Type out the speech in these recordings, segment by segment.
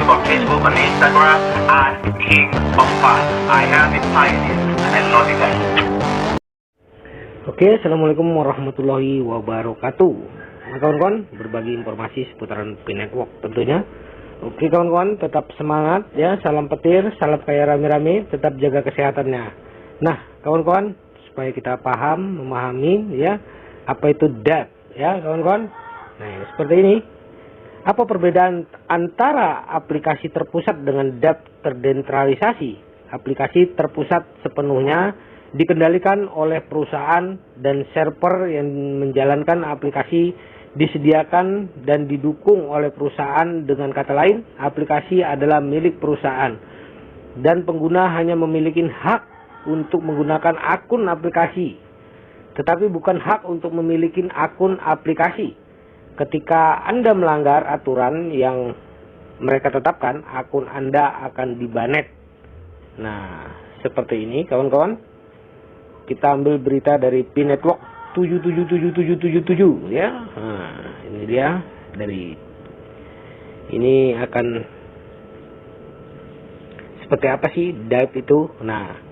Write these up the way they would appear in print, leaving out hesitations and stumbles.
active on Facebook and Instagram at King of Fun. I have it pioneered and love it. Oke, assalamualaikum warahmatullahi wabarakatuh. Nah kawan-kawan, berbagi informasi seputaran Pi Network tentunya. Oke kawan-kawan, tetap semangat ya, salam petir, salam kaya rame-rame, tetap jaga kesehatannya. Nah kawan-kawan, supaya kita paham, memahami ya, apa itu DApp ya kawan-kawan. Nah seperti ini. Apa perbedaan antara aplikasi terpusat dengan DApp terdesentralisasi? Aplikasi terpusat sepenuhnya dikendalikan oleh perusahaan dan server yang menjalankan aplikasi disediakan dan didukung oleh perusahaan. Dengan kata lain, aplikasi adalah milik perusahaan dan pengguna hanya memiliki hak untuk menggunakan akun aplikasi, tetapi bukan hak untuk memiliki akun aplikasi. Ketika Anda melanggar aturan yang mereka tetapkan, akun Anda akan dibanet. Nah, seperti ini kawan-kawan. Kita ambil berita dari Pi Network 777777 ya. Nah, ini dia dari ini akan seperti apa sih DApp itu. Nah,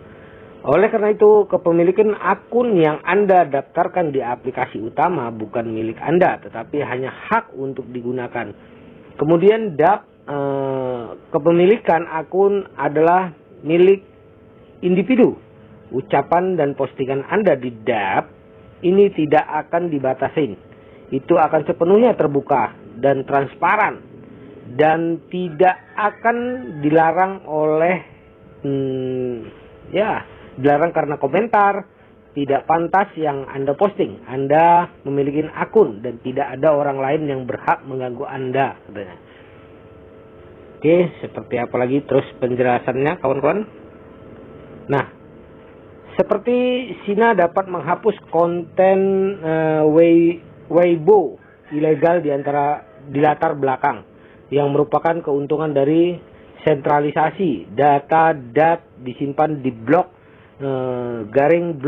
oleh karena itu kepemilikan akun yang Anda daftarkan di aplikasi utama bukan milik Anda, tetapi hanya hak untuk digunakan. Kemudian DApp kepemilikan akun adalah milik individu. Ucapan dan postingan Anda di DApp ini tidak akan dibatasi. Itu akan sepenuhnya terbuka dan transparan dan tidak akan dilarang oleh dilarang karena komentar tidak pantas yang Anda posting. Anda memiliki akun dan tidak ada orang lain yang berhak mengganggu Anda katanya. Oke, seperti apa lagi terus penjelasannya kawan-kawan? Nah, seperti Sina dapat menghapus konten Weibo ilegal di latar belakang yang merupakan keuntungan dari sentralisasi data DApp disimpan di blok garing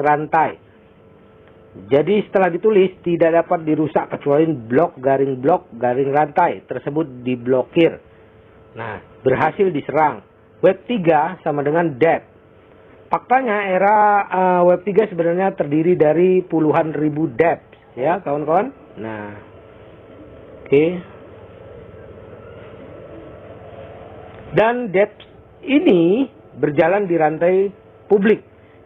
rantai. Jadi setelah ditulis tidak dapat dirusak kecuali blok garing rantai tersebut diblokir. Nah, berhasil diserang. Web 3 sama dengan DApp. Faktanya era Web 3 sebenarnya terdiri dari puluhan ribu DApp ya kawan-kawan. Nah, oke. Dan DApp ini berjalan di rantai publik.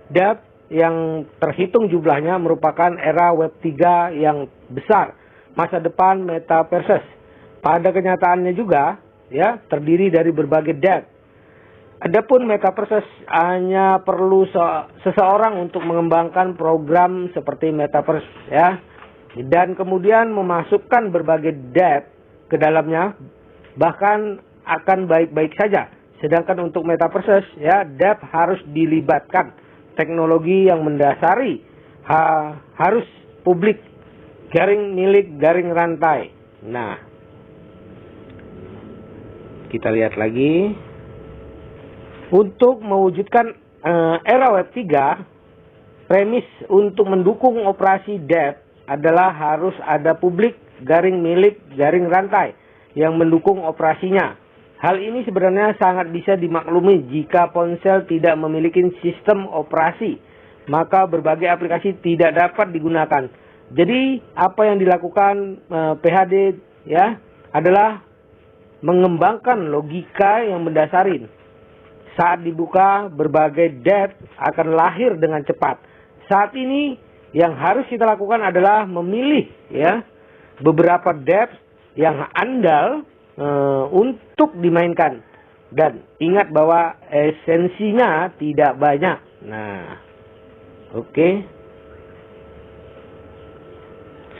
DApp yang terhitung jumlahnya merupakan era Web 3 yang besar. Masa depan metaverse. Pada kenyataannya juga ya terdiri dari berbagai DApp. Adapun metaverse hanya perlu seseorang untuk mengembangkan program seperti metaverse ya, dan kemudian memasukkan berbagai DApp ke dalamnya, bahkan akan baik-baik saja. Sedangkan untuk metaverse ya, DApp harus dilibatkan teknologi yang mendasari harus publik, milik garing rantai. Nah, kita lihat lagi. Untuk mewujudkan era Web 3, premis untuk mendukung operasi DApp adalah harus ada publik milik garing rantai yang mendukung operasinya. Hal ini sebenarnya sangat bisa dimaklumi jika ponsel tidak memiliki sistem operasi, maka berbagai aplikasi tidak dapat digunakan. Jadi apa yang dilakukan PHD ya adalah mengembangkan logika yang mendasari. Saat dibuka, berbagai DApp akan lahir dengan cepat. Saat ini yang harus kita lakukan adalah memilih ya beberapa DApp yang andal untuk dimainkan. Dan ingat bahwa esensinya tidak banyak. Nah, oke.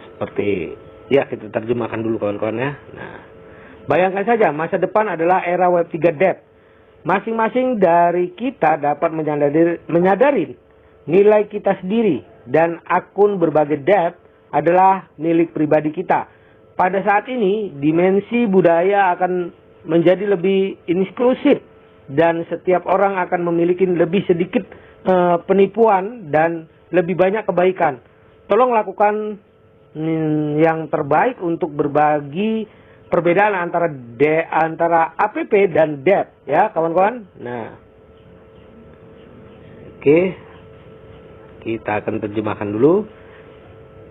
Seperti ya kita terjemahkan dulu kawan-kawan ya. Nah, bayangkan saja masa depan adalah era Web 3 DApp. Masing-masing dari kita dapat menyadari nilai kita sendiri dan akun berbagai DApp adalah milik pribadi kita. Pada saat ini, dimensi budaya akan menjadi lebih inklusif dan setiap orang akan memiliki lebih sedikit penipuan dan lebih banyak kebaikan. Tolong lakukan yang terbaik untuk berbagi perbedaan antara APP dan debt ya kawan-kawan. Nah, oke, kita akan terjemahkan dulu.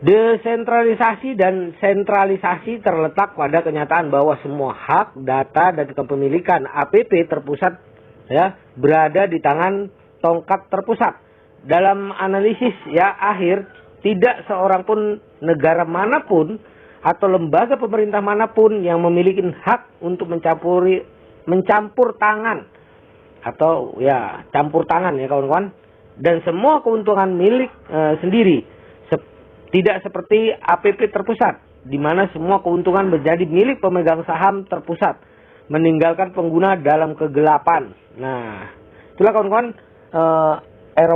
Desentralisasi dan sentralisasi terletak pada kenyataan bahwa semua hak, data, dan kepemilikan APP terpusat ya berada di tangan tongkat terpusat. Dalam analisis ya akhir, tidak seorang pun negara manapun atau lembaga pemerintah manapun yang memiliki hak untuk mencampur tangan atau ya campur tangan ya kawan-kawan, dan semua keuntungan milik sendiri. Tidak seperti APP terpusat, di mana semua keuntungan menjadi milik pemegang saham terpusat, meninggalkan pengguna dalam kegelapan. Nah, itulah kawan-kawan, era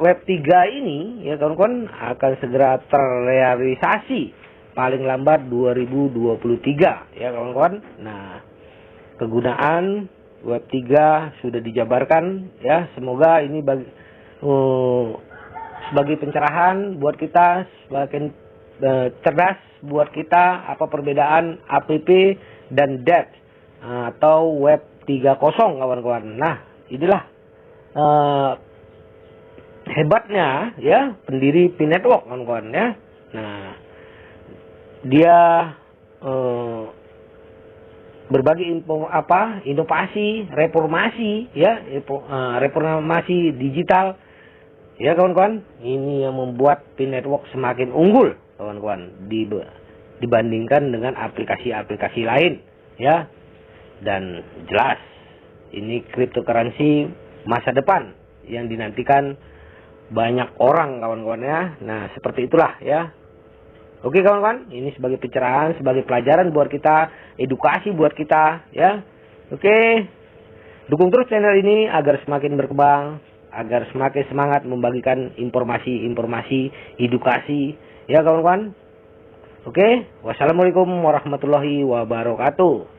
Web 3 ini ya kawan-kawan akan segera terrealisasi paling lambat 2023 ya kawan-kawan. Nah, kegunaan Web 3 sudah dijabarkan ya, semoga ini sebagai pencerahan buat kita, semakin cerdas buat kita apa perbedaan APP dan debt atau Web 3.0 kawan-kawan. Nah, inilah hebatnya ya pendiri P-Network kawan-kawan ya. Nah, dia berbagi inovasi, reformasi ya, reformasi digital. Ya kawan-kawan, ini yang membuat P-Network semakin unggul kawan-kawan dibandingkan dengan aplikasi-aplikasi lain ya. Dan jelas ini cryptocurrency masa depan yang dinantikan banyak orang kawan-kawan ya. Nah, seperti itulah ya. Oke kawan-kawan, ini sebagai pencerahan, sebagai pelajaran buat kita, edukasi buat kita ya. Oke, dukung terus channel ini agar semakin berkembang, agar semakin semangat membagikan informasi-informasi edukasi ya kawan-kawan. Oke, wassalamualaikum warahmatullahi wabarakatuh.